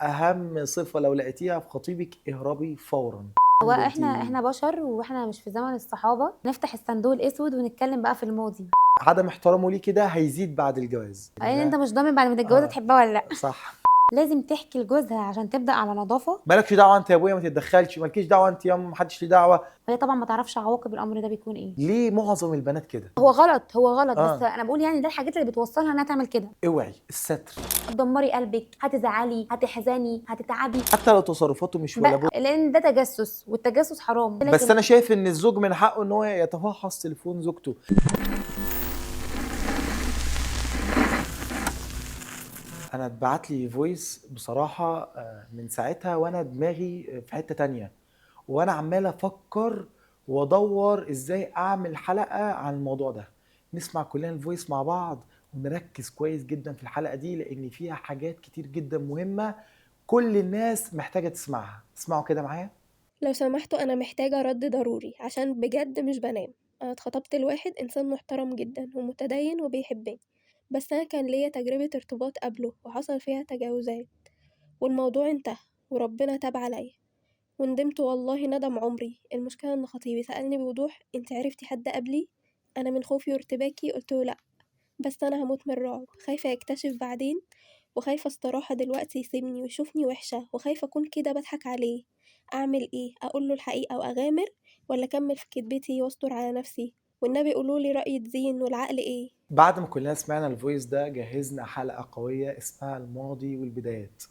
اهم صفه لو لقيتيها في خطيبك اهربي فورا. هو ده انت احنا بشر، واحنا مش في زمن الصحابه نفتح الصندوق الاسود ونتكلم بقى في الماضي. عدم احترامه ليه كده هيزيد بعد الجواز لان ده. انت مش ضامن بعد ما تتجوزها اه تحبها ولا لا. صح. لازم تحكي لجوزها عشان تبدا على نظافه. مالكش دعوه انت يا ابويا، ما تتدخلش، مالكيش دعوه انت يا محدش ليه دعوه. وهي طبعا ما تعرفش عواقب الامر ده بيكون ايه. ليه معظم البنات كده؟ هو غلط بس اه انا بقول يعني ده الحاجات اللي بتوصلها انها تعمل كده. اوعي الستر. هتدمري قلبك، هتزعلي، هتحزني، هتتعبي. حتى لو تصرفاته مش ولا بد. لان ده تجسس، والتجسس حرام. بس لكن انا شايف ان الزوج من حقه ان هو يتفحص تليفون زوجته. انا اتبعت لي فويس بصراحه من ساعتها وانا دماغي في حته تانية، وانا عمال افكر وادور ازاي اعمل حلقه عن الموضوع ده. نسمع كلنا الفويس مع بعض ونركز كويس جدا في الحلقه دي، لان فيها حاجات كتير جدا مهمه كل الناس محتاجه تسمعها. اسمعوا كده معايا. لو سمحتوا أنا محتاجة رد ضروري عشان بجد مش بنام. أنا اتخطبت لواحد إنسان محترم جدا ومتدين وبيحبني، بس أنا كان ليا تجربة ارتباط قبله وحصل فيها تجاوزات، والموضوع انتهى وربنا تاب عليا وندمت والله ندم عمري. المشكلة إن خطيبي سألني بوضوح: انت عرفتي حد قبلي؟ أنا من خوفي وارتباكي قلتله لأ، بس أنا هموت من الرعب، خايفة يكتشف بعدين، وخايفة الصراحة دلوقتي يسيبني ويشوفني وحشة، وخايفة أكون كده بضحك عليه. أعمل إيه؟ أقوله الحقيقة وأغامر، ولا أكمل في كدبتي وأستر على نفسي؟ والنبي قولولي رأي الدين والعقل إيه؟ بعد ما كلنا سمعنا الفويس ده جهزنا حلقه قويه اسمها الماضي والبدايات،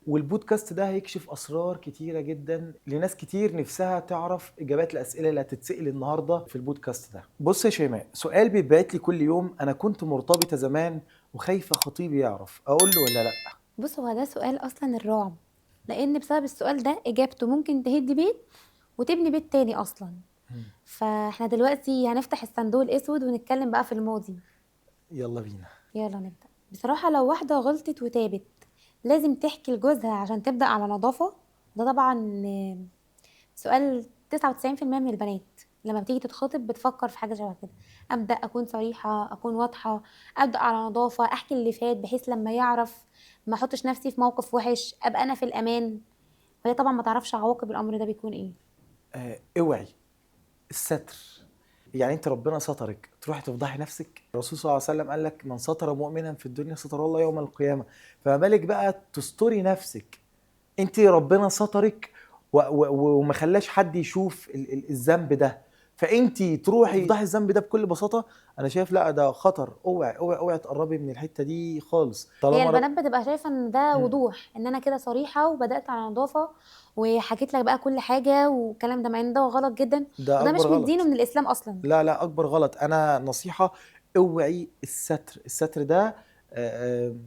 والبودكاست ده هيكشف اسرار كتيره جدا لناس كتير نفسها تعرف اجابات الاسئله اللي هتتسال النهارده في البودكاست ده. بص يا شيماء، سؤال بيتبعت لي كل يوم: انا كنت مرتبطه زمان وخايفه خطيبي يعرف، اقول له ولا لا؟ بص، هو ده سؤال اصلا الرعب، لان بسبب السؤال ده اجابته ممكن تهد بيت وتبني بيت تاني اصلا. فاحنا دلوقتي هنفتح الصندوق الاسود ونتكلم بقى في الماضي. يلا بينا. يلا نبدأ. بصراحة لو واحدة غلطت وتابت لازم تحكي لجوزها عشان تبدأ على نظافة. ده طبعا سؤال 99% من البنات لما بتيجي تتخطب بتفكر في حاجة شبه كده. أبدأ أكون صريحة، أكون واضحة، أبدأ على نظافة، أحكي اللي فات بحيث لما يعرف ما أحطش نفسي في موقف وحش، أبقى أنا في الأمان. وهي طبعا ما تعرفش عواقب الأمر ده بيكون إيه. اوعي الستر. يعني انت ربنا سترك تروحي تفضحي نفسك؟ الرسول صلى الله عليه وسلم قال لك: من ستر مؤمنا في الدنيا ستر الله يوم القيامه. فما بالك بقى تستري نفسك؟ انت ربنا سترك وما خلاش حد يشوف الذنب ده، فانت تروحي تفضحي الذنب ده بكل بساطه؟ انا شايف لا، ده خطر. اوعي اوعي اوعي تقربي من الحته دي خالص هي طالما البنات بتبقى شايفة ان ده مم. وضوح، ان انا كده صريحة وبدأت على نظافة وحكيت لك بقى كل حاجة والكلام ده، مع ان ده غلط جدا. ده وده اكبر مش من الدين غلط. ومن الاسلام اصلا. لا لا، اكبر غلط. انا نصيحه: اوعي الستر. الستر ده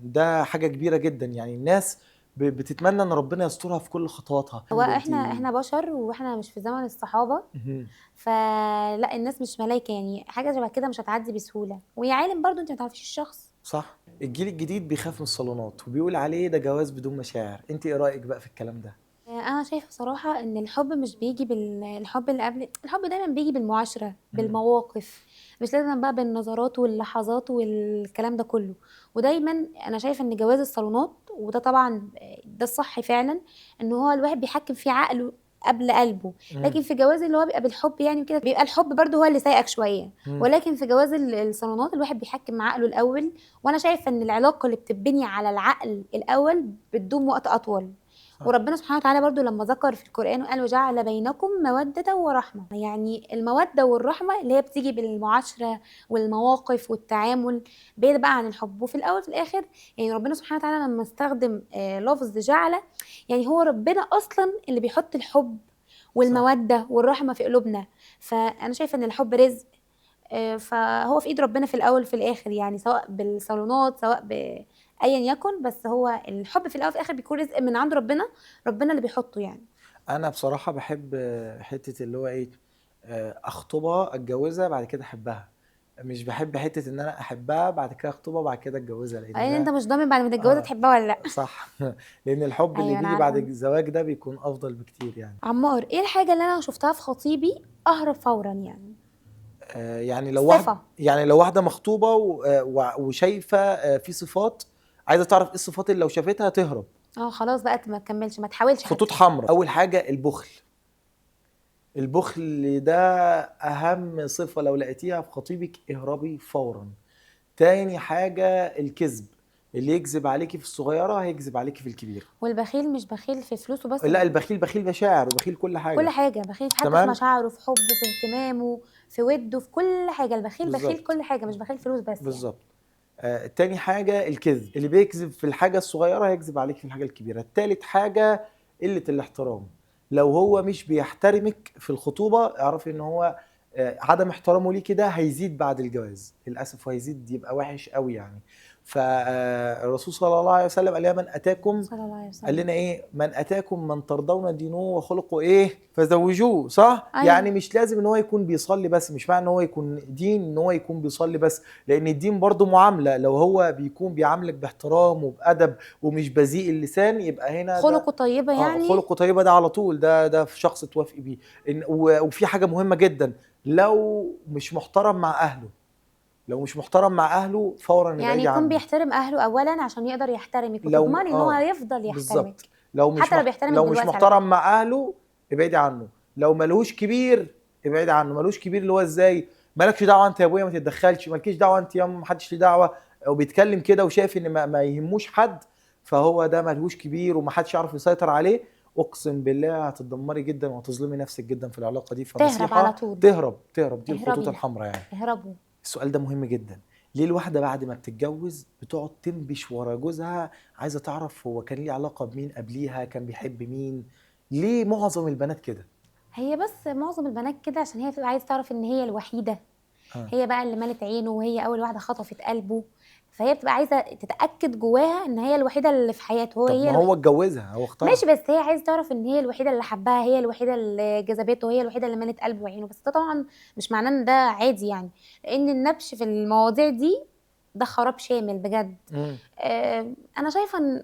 ده حاجه كبيره جدا. يعني الناس بتتمنى ان ربنا يسترها في كل خطواتها. هو ده انت احنا بشر، واحنا مش في زمن الصحابة. مهم. فلا، الناس مش ملايكة، يعني حاجة شبه كده مش هتعدي بسهولة. ويا عالم برضو انت ما تعرفيش الشخص. صح. الجيل الجديد بيخاف من الصالونات وبيقول عليه ده جواز بدون مشاعر. انت ايه رايك بقى في الكلام ده؟ انا شايفه صراحه ان الحب مش بيجي بالحب اللي قبل الحب، دايما بيجي بالمعاشره، مم. بالمواقف. مش لازم بقى بالنظرات واللحظات والكلام ده كله. ودايما انا شايفه ان جواز الصالونات، وده طبعا ده الصح فعلا، ان هو الواحد بيحكم في عقله قبل قلبه. مم. لكن في جواز اللي هو بيبقى بالحب يعني كده، بيبقى الحب برضه هو اللي سايقك شويه. مم. ولكن في جواز الصالونات الواحد بيحكم عقله الاول. وانا شايفه ان العلاقه اللي بتبني على العقل الاول بتدوم وقت اطول. صح. وربنا سبحانه وتعالى برضو لما ذكر في القرآن وقال: وجعل بينكم مودة ورحمة. يعني المودة والرحمة اللي هي بتيجي بالمعاشرة والمواقف والتعامل، بعيد بقى عن الحب. وفي الأول في الآخر يعني ربنا سبحانه وتعالى لما استخدم لفظ جعل، يعني هو ربنا أصلا اللي بيحط الحب صح. والمودة والرحمة في قلوبنا. فأنا شايفة إن الحب رزق. فهو في ايد ربنا في الاول وفي الاخر، يعني سواء بالصالونات سواء ايا يكن. بس هو الحب في الاول وفي الاخر بيكون رزق من عند ربنا، ربنا اللي بيحطه يعني. انا بصراحه بحب حته اللي هو ايه، اخطبها اتجوزها بعد كده احبها. مش بحب حته ان انا احبها بعد كده اخطبها بعد كده اتجوزها، لان لان انت ده مش ضامن بعد ما تتجوزها اه تحبها ولا لا. صح. لان الحب اللي ايوه انا بيجي بعد عارفه. الزواج ده بيكون افضل بكتير يعني. عمار، ايه الحاجه اللي انا شفتها في خطيبي اهرب فورا يعني؟ يعني لو واحد، الصفه. يعني لو واحده مخطوبه وشايفه في صفات، عايزه تعرف ايه الصفات اللي لو شافتها تهرب. خلاص بقى ما تكملش، ما تحاولش حتى. خطوط حمراء. اول حاجه البخل. البخل ده اهم صفه لو لقيتيها في خطيبك اهربي فورا. تاني حاجه الكذب. اللي يكذب عليكي في الصغيره هيكذب عليكي في الكبيره. والبخيل مش بخيل في فلوسه بس، لا، البخيل بخيل مشاعر وبخيل كل حاجه. كل حاجه بخيل، حتى في تمام. مشاعره، في حبه، في اهتمامه، في وده، في كل حاجه. البخيل بخيل بالظبط. كل حاجه، مش بخيل فلوس بس. بالظبط. تاني حاجة الكذب. اللي بيكذب في الحاجة الصغيرة هيكذب عليك في الحاجة الكبيرة. تالت حاجة قلة الاحترام. لو هو مش بيحترمك في الخطوبة اعرفي ان هو عدم احترامه ليكي ده هيزيد بعد الجواز للأسف، وهيزيد يبقى وحش قوي يعني. فالرسول صلى الله عليه وسلم قال لنا من أتاكم، صلى الله عليه وسلم، قال لنا ايه؟ من اتاكم من ترضون دينه وخلقه ايه فزوجوه. صح؟ أيوة. يعني مش لازم ان هو يكون بيصلي بس، مش معنى ان هو يكون دين ان هو يكون بيصلي بس، لان الدين برضو معامله. لو هو بيكون بيعاملك باحترام وبادب ومش بذيء اللسان يبقى هنا خلقه طيبه يعني. خلقه طيبه ده على طول، ده في شخص توافقي بيه. وفي حاجه مهمه جدا، لو مش محترم مع اهله، لو مش محترم مع اهله فورا يعني ابعدي يكون عنه. بيحترم اهله اولا عشان يقدر يحترمك، لو وتضمني ان هو هيفضل يحترمك. بالظبط. لو مش حتى لو بيحترمك لو مش دلوقتي على محترم مع اهله ابعدي عنه. لو ملهوش كبير ابعدي عنه. ملهوش كبير اللي هو ازاي؟ مالكش دعوه انت يا ابويا، ما تتدخلش، مالكيش دعوه انت يا ما حدش ليه دعوه، وبيتكلم كده وشايف ان ما يهموش حد، فهو ده ملهوش كبير وما حدش يعرف يسيطر عليه. اقسم بالله هتتدمري جدا وهتظلمي نفسك جدا في العلاقه دي. تهرب على فنصيحه طول. تهرب دي الخطوط اهربي. الحمراء يعني. اهربوا. السؤال ده مهم جدا. ليه الواحدة بعد ما بتتجوز بتقعد تنبش ورا جوزها عايزة تعرف هو كان ليه علاقة بمين قبليها، كان بيحب مين؟ ليه معظم البنات كده؟ هي بس معظم البنات كده عشان هي بتبقى عايزه تعرف ان هي الوحيده، هي بقى اللي مالت عينه، وهي اول واحده خطفت قلبه، فهي بتبقى عايزه تتاكد جواها ان هي الوحيده اللي في حياته. طب ما هو اتجوزها، هو اختارها. ماشي، بس هي عايزه تعرف ان هي الوحيده اللي حبها، هي الوحيده اللي جذبته، هي الوحيده اللي مالت قلبه وعينه. بس ده طبعا مش معناه ان ده عادي يعني، لان النبش في المواضيع دي ده خراب شامل بجد. انا شايفه ان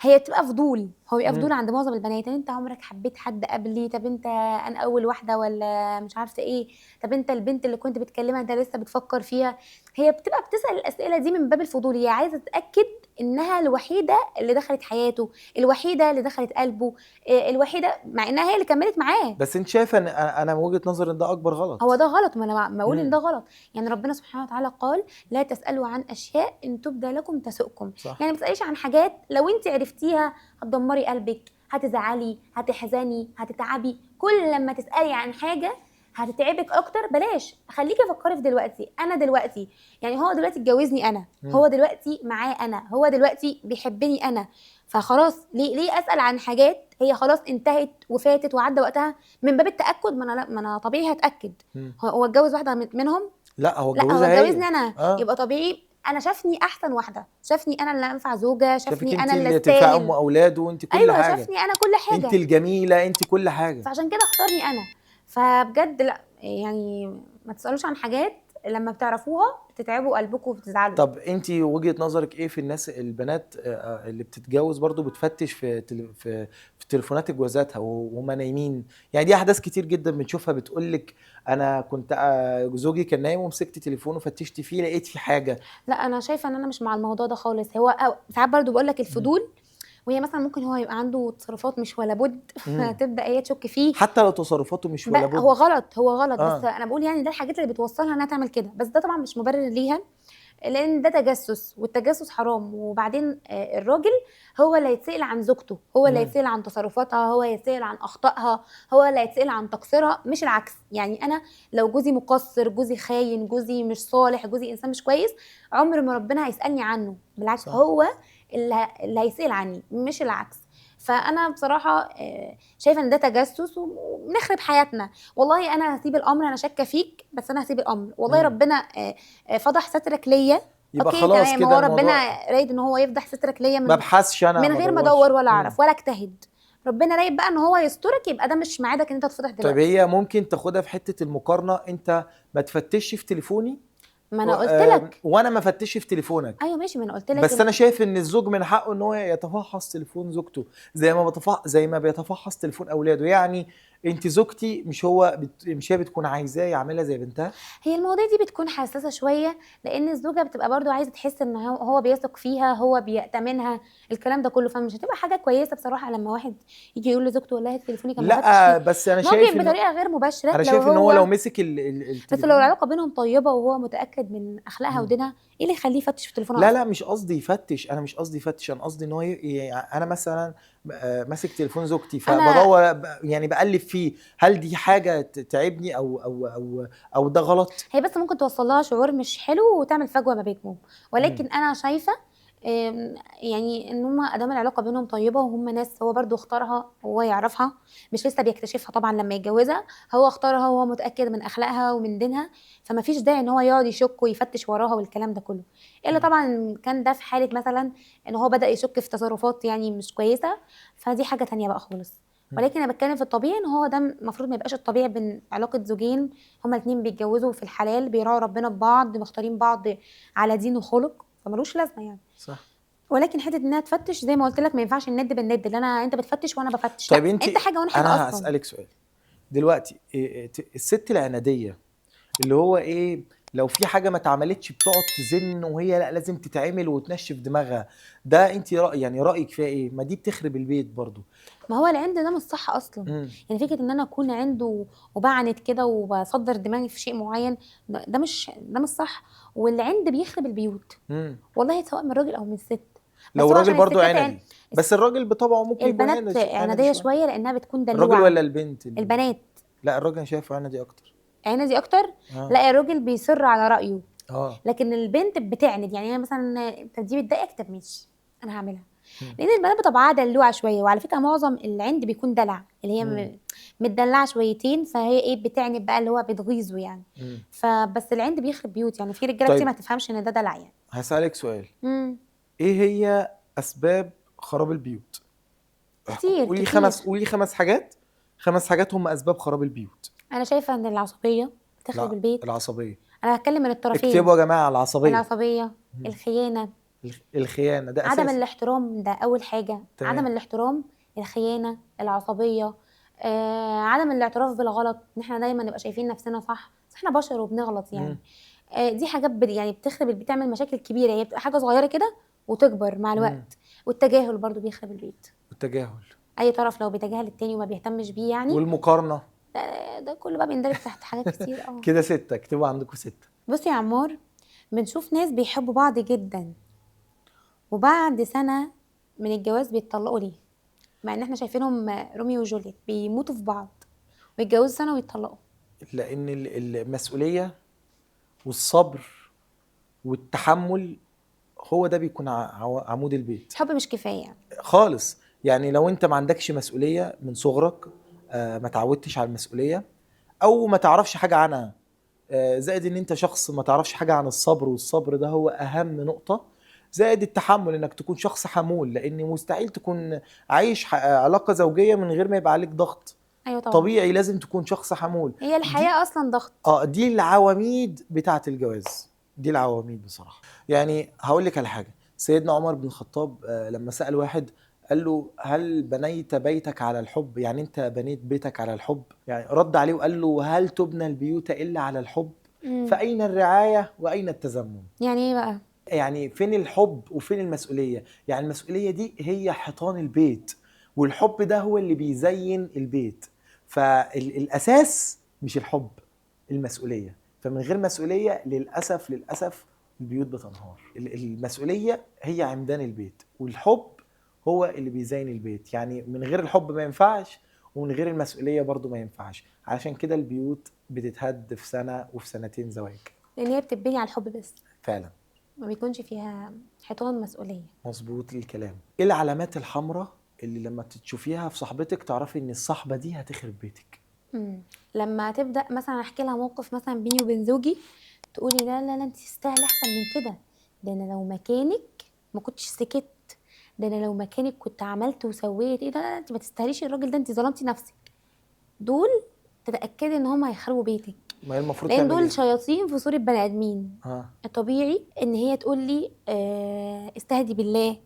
هي بتبقى فضول، هو بيبقى فضول عند معظم البنات. يعني انت عمرك حبيت حد قبلي؟ طب انت انا اول واحده ولا مش عارفه ايه؟ طب انت البنت اللي كنت بتكلمها انت لسه بتفكر فيها؟ هي بتبقى بتسال الاسئله دي من باب الفضول، هي عايزه تتاكد انها الوحيده اللي دخلت حياته، الوحيده اللي دخلت قلبه، الوحيده، مع انها هي اللي كملت معاه. بس انت شايفه ان انا من وجهه نظري ان ده اكبر غلط. هو ده غلط، ما انا بقول ان ده غلط. يعني ربنا سبحانه وتعالى قال لا تسالوا عن اشياء ان تبدى لكم تسؤكم. صح. يعني ما تساليش عن حاجات لو انت عرفتيها هتدمري قلبك، هتزعلي، هتحزني، هتتعبي. كل لما تسالي عن حاجه هتتعبك اكتر. بلاش، خليكي فكري في دلوقتي. انا دلوقتي يعني هو دلوقتي اتجوزني انا، هو دلوقتي معاه انا، هو دلوقتي بيحبني انا، فخلاص ليه اسال عن حاجات هي خلاص انتهت وفاتت وعدى وقتها؟ من باب التاكد، ما انا طبيعي هتاكد. هو اتجوز واحده منهم؟ لا، هو لا، هو اتجوزها هي. اتجوزني انا. يبقى طبيعي انا شافني احسن واحده، شافني انا اللي انفع زوجه، شافني انت انا اللي اللي تنفع ام استاهل. اولاده، وانت كل ايوه، حاجه. شافني انا كل حاجه، انت الجميله، انت كل حاجه. فعشان كده اختارني انا. فبجد لا، يعني ما تسالوش عن حاجات لما بتعرفوها بتتعبوا قلبكم وبتزعلوا. طب انت وجهة نظرك ايه في الناس البنات اللي بتتجوز برضو بتفتش في تليفونات جوازاتها وهم نايمين؟ يعني دي احداث كتير جدا بنشوفها، بتقولك انا كنت زوجي كان نايم ومسكت تليفونه فتشت فيه لقيت فيه حاجة. لا، انا شايفه ان انا مش مع الموضوع ده خالص. هو ساعات برضو بقول لك الفضول، وهي مثلا ممكن هو يبقى عنده تصرفات مش ولا بد فتبدا هي تشك فيه. حتى لو تصرفاته مش ولا بد هو غلط، هو غلط. بس انا بقول يعني ده الحاجات اللي بتوصلها انها تعمل كده، بس ده طبعا مش مبرر ليها، لان ده تجسس، والتجسس حرام. وبعدين الراجل هو اللي هيتسأل عن زوجته، هو اللي هيتسأل عن تصرفاتها، هو هيتسأل عن اخطائها، هو اللي هيتسأل عن تقصيرها، مش العكس. يعني انا لو جوزي مقصر، جوزي خاين، جوزي مش صالح، جوزي انسان مش كويس، عمر ما ربنا هيسألني عنه. بالعكس، صح. هو اللي هيسأل عني، مش العكس. فانا بصراحه شايفه ان ده تجسس وبنخرب حياتنا. والله انا هسيب الامر، انا شاكه فيك بس انا هسيب الامر. والله ربنا فضح سترك ليا، يبقى اوكي خلاص تمام. كده هو الموضوع ربنا رايد ان هو يفضح سترك ليا ما ابحثش انا، من غير ما ادور ولا اعرف ولا اجتهد. ربنا رايد بقى ان هو يسترك، يبقى ده مش ميعادك ان انت تتفضح دلوقتي. طب هي ممكن تاخدها في حته المقارنه، انت ما تفتشش في تليفوني، ما انا قلت لك، وانا ما فتش في تليفونك. ايوه ماشي، ما انا قلت لك. بس انا شايف ان الزوج من حقه ان هو يتفحص تليفون زوجته زي ما بيتفحص تليفون اولاده. يعني انت زوجتي مش هي بتكون عايزاه يعملها زي بنتها؟ هي المواضيع دي بتكون حساسة شوية، لأن الزوجة بتبقى برضه عايزة تحس إن هو بيثق فيها، هو بيأتمنها، الكلام ده كله، فمش هتبقى حاجة كويسة بصراحة لما واحد يجي يقول لزوجته والله هاتي تليفونك ما بفتش لا فيه. بس انا شايف ممكن انه بطريقة غير مباشرة انا لو شايف ان هو لو هو، مسك بس لو التليفون. العلاقة بينهم طيبة وهو متأكد من أخلاقها مم. ودينها، إيه اللي يخليه يفتش في تليفونها لا أصلا؟ لا مش قصدي يفتش، انا مش قصدي يفتش، انا قصدي ان هو يعني انا مثلا ماسك تليفون زوجتي أنا فبدور يعني بقلب فيه، هل دي حاجه تعبني او ده غلط؟ هي بس ممكن توصل لها شعور مش حلو وتعمل فجوة ما بينهم، مم. ولكن انا شايفة يعني ان هما ادام العلاقة بينهم طيبة وهم ناس هو برضو اختارها وهو يعرفها، مش لسه بيكتشفها طبعا لما يتجوزها، هو اختارها وهو متأكد من اخلاقها ومن دينها، فما فيش داعي ان هو يقعد يشك ويفتش وراها والكلام ده كله، الا مم. طبعا كان ده في حالة مثلا ان هو بدأ يشك في تصرفات يعني مش كويسة، فدي حاجة تانية بقى خالص. مم. ولكن انا بتكلم في الطبيعي ان هو ده المفروض ما يبقاش الطبيعي بين علاقة زوجين، هما الاتنين بيتجوزوا في الحلال، بيراعوا ربنا ببعض، مختارين بعض على دين وخلق، فملوش لازمه يعني. صح. ولكن حته انها تفتش زي ما قلت لك، ما ينفعش الند بالند، اللي انت بتفتش وانا بفتش، طيب لا انت، انت حاجه وانا حاجه انا اصلا. هسألك سؤال دلوقتي، الست العناديه اللي هو ايه، لو في حاجه ما اتعملتش بتقعد تزن وهي لا لازم تتعمل وتنشف دماغها، ده انت يعني رايك فيها ايه؟ ما دي بتخرب البيت برضو. ما هو العند ده مش صح اصلا، امم. يعني فكره ان انا اكون عند وبعند كده وبصدر دماغي في شيء معين، ده مش صح، والعند بيخرب البيوت، امم. والله سواء من الراجل او من الست. لو بس هو الراجل عشان برضو الستات عندي، بس الس- الراجل بطبعه ممكن يكون البنات عندي عناديه شويه. شويه لانها بتكون الراجل ولا دلوعه. البنت البنات لا الراجل انا شايفه عندي اكتر. عندي اكتر. اه. لا الراجل بيصر على رايه، اه. لكن البنت بتعند، يعني هي مثلا انت دي بتضايقك، طب ماشي انا هعملها، مم. لان البنات بطبعها دلوعه شويه، وعلى فكره معظم العند بيكون دلع، اللي هي مم. متدلعه شويتين، فهي ايه بتعند بقى اللي هو بتغيظه يعني. مم. فبس العند بيخرب بيوت، يعني في رجاله كتير طيب ما تفهمش ان ده دلع يعني. هسألك سؤال، امم ايه هي اسباب خراب البيوت؟ كتير قولي كتير. خمس حاجات، خمس حاجات هم اسباب خراب البيوت. انا شايفه ان العصبيه بتخرب لا البيت. العصبيه. انا هتكلم من الطرفين. اكتبوا يا جماعه العصبيه. العصبيه، مم. الخيانه، الخيانه ده عدم اساسي. الاحترام ده اول حاجه، عدم تمام. الاحترام، الخيانه، العصبيه، عدم الاعتراف بالغلط، ان احنا دايما نبقى شايفين نفسنا صح، بس احنا بشر وبنغلط يعني. مم. دي حاجات يعني بتعمل مشاكل كبيره، هي بتبقى حاجه صغيره كده وتكبر مع مم. الوقت. والتجاهل برضو بيخرب البيت، والتجاهل اي طرف لو بيتجاهل التاني وما بيهتمش بيه يعني، والمقارنه. ده كله بقى بيندرج تحت حاجات كتير كده ستة، اكتبوا عندكم ستة. بصي يا عمار، بنشوف ناس بيحبوا بعض جدا وبعد سنه من الجواز بيتطلقوا ليه، مع ان احنا شايفينهم روميو وجولييت بيموتوا في بعض ويتجوزوا سنه ويتطلقوا. لان المسؤوليه والصبر والتحمل هو ده بيكون عمود البيت الحب مش كفايه يعني. خالص. يعني لو انت ما عندكش مسؤوليه من صغرك، ما تعودتش على المسؤوليه او ما تعرفش حاجه عنها، زائد ان انت شخص ما تعرفش حاجه عن الصبر، والصبر ده هو اهم نقطه، زائد التحمل انك تكون شخص حمول، لان مستحيل تكون عايش علاقه زوجيه من غير ما يبقى عليك ضغط. ايوه طبعا. طبيعي لازم تكون شخص حمول. هي دي الحياه اصلا ضغط. دي العواميد بتاعه الجواز، دي العواميد بصراحه. يعني هقول لك على حاجه، سيدنا عمر بن الخطاب لما سأل واحد قال له هل بنيت بيتك على الحب؟ يعني انت بنيت بيتك على الحب؟ يعني رد عليه وقال له هل تبنى البيوت الا على الحب؟ امم فاين الرعايه واين التزمم؟ يعني ايه بقى؟ يعني فين الحب وفين المسؤوليه؟ يعني المسؤوليه دي هي حيطان البيت، والحب ده هو اللي بيزين البيت. فالاساس مش الحب، المسؤوليه. فمن غير مسؤوليه للاسف البيوت بتنهار. المسؤوليه هي عمدان البيت، والحب هو اللي بيزين البيت. يعني من غير الحب ما ينفعش، ومن غير المسؤوليه برضو ما ينفعش. علشان كده البيوت بتتهد في سنه وفي سنتين زواج. لان هي بتبني على الحب بس، فعلا. ما بيكونش فيها حيطان مسؤوليه. مظبوط الكلام. ايه العلامات الحمراء اللي لما تشوفيها في صاحبتك تعرفي ان الصحبه دي هتخرب بيتك؟ لما تبدا مثلا احكي لها موقف مثلا بيني وبين زوجي، تقولي لا لا لا انت تستاهلي احسن من كده، ده انا لو مكانك ما كنتش سكت، ده انا لو مكانك كنت عملت وسويت، ايه ده، لا انت ما تستاهليش الراجل ده، انت ظلمتي نفسك. دول تتاكدي ان هم هيخربوا بيتك، ما هي المفروض لان تعمل دول ايه؟ شياطين في صورة بني ادمين. اه. الطبيعي ان هي تقول لي استهدي بالله،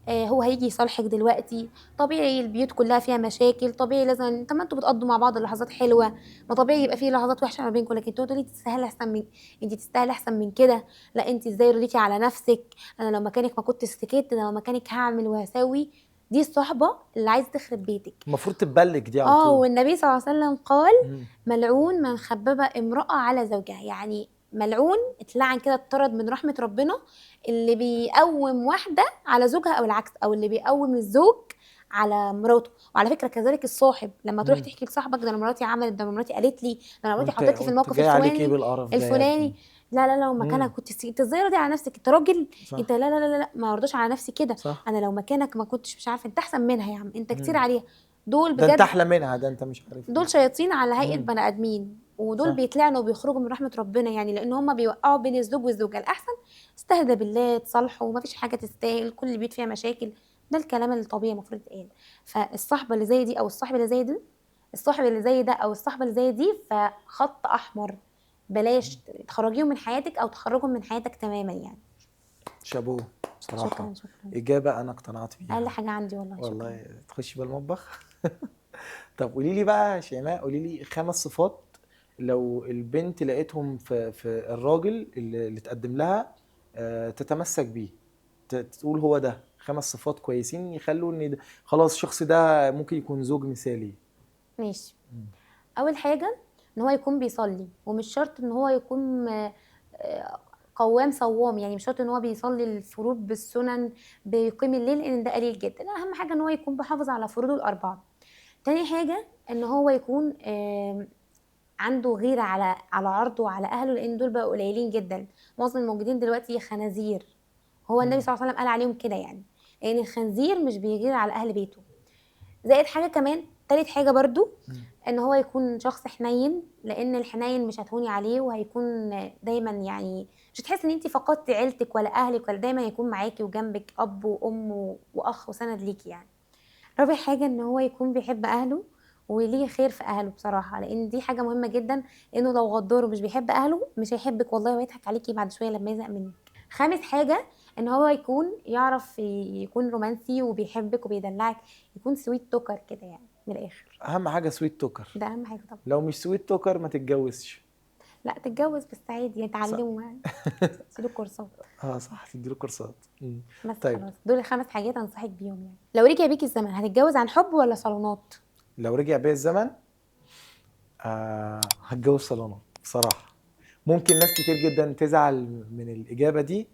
هو هيجي يصالحك دلوقتي، طبيعي البيوت كلها فيها مشاكل، طبيعي لازم، طب ما انتوا بتقضوا مع بعض لحظات حلوه، ما طبيعي يبقى فيه لحظات وحشه ما بينكم، لكن انتوا تقولي تستاهلي احسن من، انت تستاهلي احسن من كده، لا انت ازاي رضيتي على نفسك، انا لو مكانك ما كنت سكت، انا لو مكانك هعمل وهسوي. دي الصحبه اللي عايزه تخرب بيتك. المفروض تتبلج دي على طول. والنبي صلى الله عليه وسلم قال: مم. ملعون من خبب امرأة على زوجها. يعني ملعون، اتلعن كده، اتطرد من رحمة ربنا، اللي بيقوم واحدة على زوجها او العكس، او اللي بيقوم الزوج على مراته. وعلى فكرة كذلك الصاحب، لما تروح مم. تحكي لصاحبك: ده انا مراتي عملت، ده انا مراتي قالت لي، ده انا مراتي وانت حطت لي في وانت الموقف جاي عليك ايه الفلاني بالقرف ده يا الفلاني. ابني؟ لا لا لا، لو مم. مكانك كنت انت ازاي راضي على نفسك؟ انت راجل، انت صح. لا لا لا لا، ما ارضاش على نفسي كده. صح. انا لو مكانك ما كنتش، مش عارفه، انت احسن منها يا عم، انت كتير مم. عليها. دول ده انت بجد، احلى منها، ده انت مش عارف ايه. دول شياطين على هيئة مم. بني آدمين، ودول صح. بيتلعنوا وبيخرجوا من رحمة ربنا، يعني لأن هم بيوقعوا بين الزوج والزوجة. الأحسن استهدى بالله، تصالحوا، ومفيش حاجة تستاهل، كل البيوت فيها مشاكل. ده الكلام الطبيعي المفروض يتقال. فالصحبة اللي زي دي أو الصاحب اللي زي دي، الصاحب اللي زي ده أو الصحبة اللي زي دي، فخط أحمر، بلاش تخرجيهم من حياتك أو تخرجهم من حياتك تماما يعني. شابوه بصراحة. شكرا شكرا. إجابة أنا اقتنعت بيها. أقل حاجة عندي والله. شكرا. والله تخشي بالمطبخ. طب قولي لي بقى يا شيماء، قولي لي 5 صفات لو البنت لقيتهم في الراجل اللي تقدم لها، تتمسك بيه، تقول هو ده 5 صفات كويسين يخلوا ان خلاص الشخص ده ممكن يكون زوج مثالي. ماشي. مم. اول حاجه ان هو يكون بيصلي، ومش شرط ان هو يكون قوام صوام، يعني مش شرط ان هو بيصلي الفروض بالسنن، بيقيم الليل، لان ده قليل جدا. اهم حاجه ان هو يكون بيحافظ على فروضه الاربعه. تاني حاجه ان هو يكون عنده غيره على عرضه وعلى اهله، لان دول بقوا قليلين جدا. معظم الموجودين دلوقتي خنازير. هو النبي مم. صلى الله عليه وسلم قال عليهم كده يعني، لان الخنزير مش بيغير على اهل بيته. زائد حاجه كمان، تالت حاجه برضو، مم. ان هو يكون شخص حنين، لان الحنين مش هتهوني عليه، وهيكون دايما، يعني مش هتحس ان انت فقدتي عيلتك ولا اهلك، ولا دايما يكون معاكي وجنبك اب وام واخ وسند ليكي يعني. رابع حاجه ان هو يكون بيحب اهله وليه خير في اهله بصراحه، لان دي حاجه مهمه جدا، لانه لو غدار ومش بيحب اهله مش هيحبك والله، ويضحك عليكي بعد شويه لما يزهق منك. خامس حاجه ان هو يكون يعرف يكون رومانسي وبيحبك وبيدلعك، يكون سويت توكر كده يعني، من الاخر. اهم حاجه سويت توكر. ده اهم حاجه طبعا. لو مش سويت توكر ما تتجوزش. لا تتجوز، بس عادي يعني، صح. تعلموا يعني، تديله كورسات. اه صح، تديله كورسات. مم. بس طيب خلاص، دول الخمس حاجات انصحك بيهم يعني. لو رجع بيك الزمن هتتجوز عن حب ولا صالونات؟ لو رجع بيا الزمن، هتجوز صالونات بصراحه. ممكن ناس كتير جدا تزعل من الاجابه دي،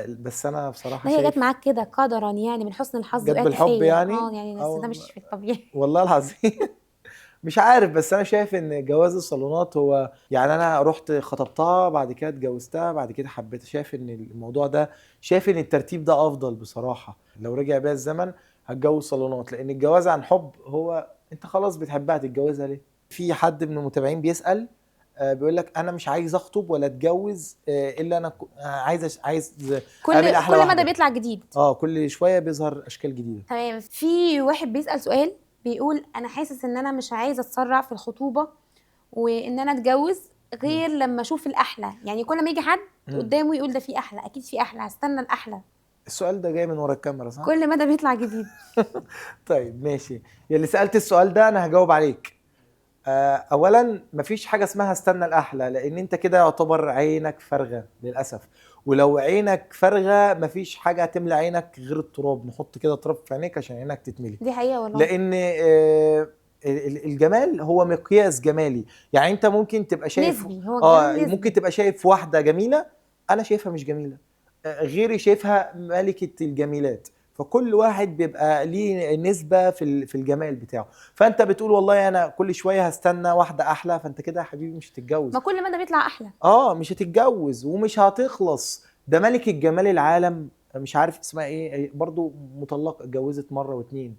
بس انا بصراحه لا، هي جت شايف. معاك كده قدرا يعني، من حسن الحظ جت وقعت بالحب فيا، يعني. يعني بس ده او مش في الطبيعي. والله العظيم. مش عارف، بس انا شايف ان جواز الصالونات هو يعني، انا رحت خطبتها بعد كده اتجوزتها بعد كده حبيتها، شايف ان الموضوع ده، شايف ان الترتيب ده افضل بصراحة. لو رجع بيا الزمن هتجوز صالونات، لان الجواز عن حب هو انت خلاص بتحبها تتجوزها ليه؟ في حد من المتابعين بيسأل، بيقول لك انا مش عايز اخطب ولا اتجوز، الا انا عايز اقابل احلى كل مدى واحدة. بيطلع جديد. كل شوية بيظهر اشكال جديدة. تمام. في واحد بيسأل سؤال، بيقول: انا حاسس ان انا مش عايزه اتسرع في الخطوبه وان انا اتجوز مم. غير لما اشوف الاحلى، يعني كل ما يجي حد مم. قدامه يقول ده في احلى، اكيد في احلى، هستنى الاحلى. السؤال ده جاي من ورا الكاميرا صح؟ كل مدى بيطلع جديد. طيب ماشي، يلي سألت السؤال ده انا هجاوب عليك. اولا مفيش حاجه اسمها استنى الاحلى، لان انت كده يعتبر عينك فارغه للاسف. ولو عينك فارغه مفيش حاجه هتملى عينك غير التراب، نحط كده تراب في عينيك عشان عينك تتملي. دي حقيقه والله. لان الجمال هو مقياس جمالي. يعني انت ممكن تبقى شايف، نسبي، هو الجمال نسبي. ممكن تبقى شايف واحده جميله، انا شايفها مش جميله، غيري شايفها ملكه الجميلات. فكل واحد بيبقى ليه نسبه في الجمال بتاعه. فانت بتقول والله انا كل شويه هستنى واحده احلى، فانت كده يا حبيبي مش هتتجوز. ما كل مدى بيطلع احلى. مش هتتجوز ومش هتخلص. ده ملكة جمال العالم، مش عارف اسمها ايه برضو، مطلقة، اتجوزت مرة واتنين.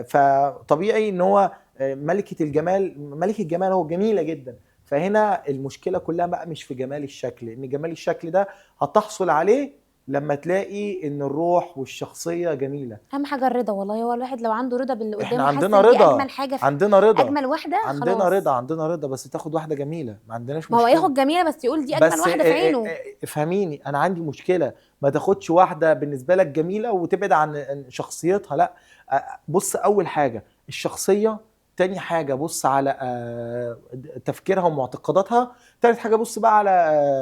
فطبيعي ان هو ملكة الجمال، ملكة الجمال هو جميلة جدا. فهنا المشكلة كلها بقى مش في جمال الشكل، ان جمال الشكل ده هتحصل عليه لما تلاقي ان الروح والشخصيه جميله. اهم حاجه الرضا، والله هو الواحد لو عنده رضا باللي احنا قدامه، حاسس عندنا ان دي رضا، اجمل حاجه عندنا رضا، اجمل واحده، عندنا خلاص. رضا، عندنا رضا، بس تاخد واحده جميله، ما عندناش ما هو مشكله. ياخد جميله بس يقول دي اجمل بس واحده في عينه. افهميني، انا عندي مشكله، ما تاخدش واحده بالنسبه لك جميله وتبعد عن شخصيتها، لا. بص، اول حاجه الشخصيه، تاني حاجه بص على تفكيرها ومعتقداتها، تالت حاجه بص بقى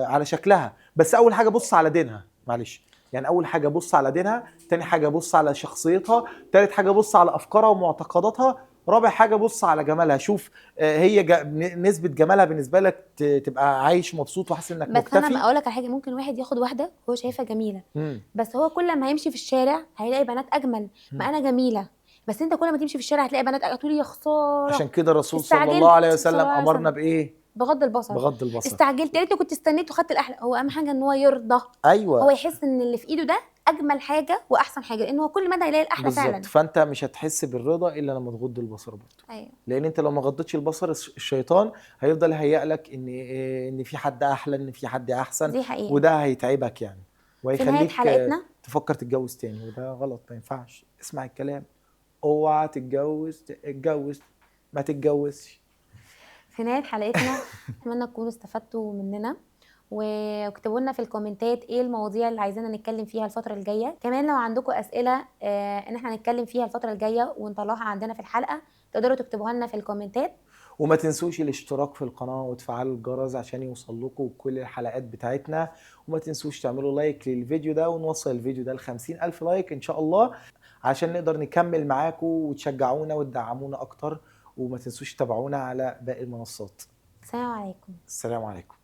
على شكلها، بس اول حاجه بص على دينها، معلش يعني اول حاجه بص على دينها، تاني حاجه بص على شخصيتها، تالت حاجه بص على افكارها ومعتقداتها، رابع حاجه بص على جمالها. شوف هي نسبه جمالها بالنسبه لك تبقى عايش مبسوط وحاسس انك بس انا مكتفي. اقول لك على حاجه، ممكن واحد ياخد واحده هو شايفها جميله، مم. بس هو كل ما هيمشي في الشارع هيلاقي بنات اجمل. ما انا جميله، بس انت كل ما تمشي في الشارع هتلاقي بنات اجمل، تقول يا عشان خساره. كده الرسول صلى الله استعجلت عليه صلى وسلم الله عليه امرنا وسلم بايه؟ بغض البصر. بغض البصر. استعجلت، يا ريتني كنت استنيت وخدت الاحلى. هو اهم حاجه ان هو يرضى، ايوه هو يحس ان اللي في ايده ده اجمل حاجه واحسن حاجه، لان هو كل مدى هيلاقي الاحلى فعلا. بالظبط. فانت مش هتحس بالرضا الا لما تغض البصر برضه. ايوه. لان انت لو ما غضتش البصر الشيطان هيفضل يهيئ لك ان في حد احلى، ان في حد احسن، دي حقيقه. وده هيتعبك يعني، في نهايه وهيخليك حلقتنا تفكر تتجوز تاني، وده غلط، ما ينفعش. اسمع الكلام، اوعى اتجوز، ما تتجوزش. في نهايه حلقتنا اتمنى تكونوا استفدتوا مننا، واكتبوا لنا في الكومنتات ايه المواضيع اللي عايزانا نتكلم فيها الفتره الجايه. كمان لو عندكم اسئله ان احنا نتكلم فيها الفتره الجايه ونطلعها عندنا في الحلقه، تقدروا تكتبوها لنا في الكومنتات. وما تنسوش الاشتراك في القناة وتفعلوا الجرس عشان يوصل لكم كل الحلقات بتاعتنا، وما تنسوش تعملوا لايك للفيديو ده، ونوصل الفيديو ده ل50,000 لايك ان شاء الله، عشان نقدر نكمل معاكم وتشجعونا وتدعمونا اكتر. وما تنسوش تتابعونا على باقي المنصات. السلام عليكم. السلام عليكم.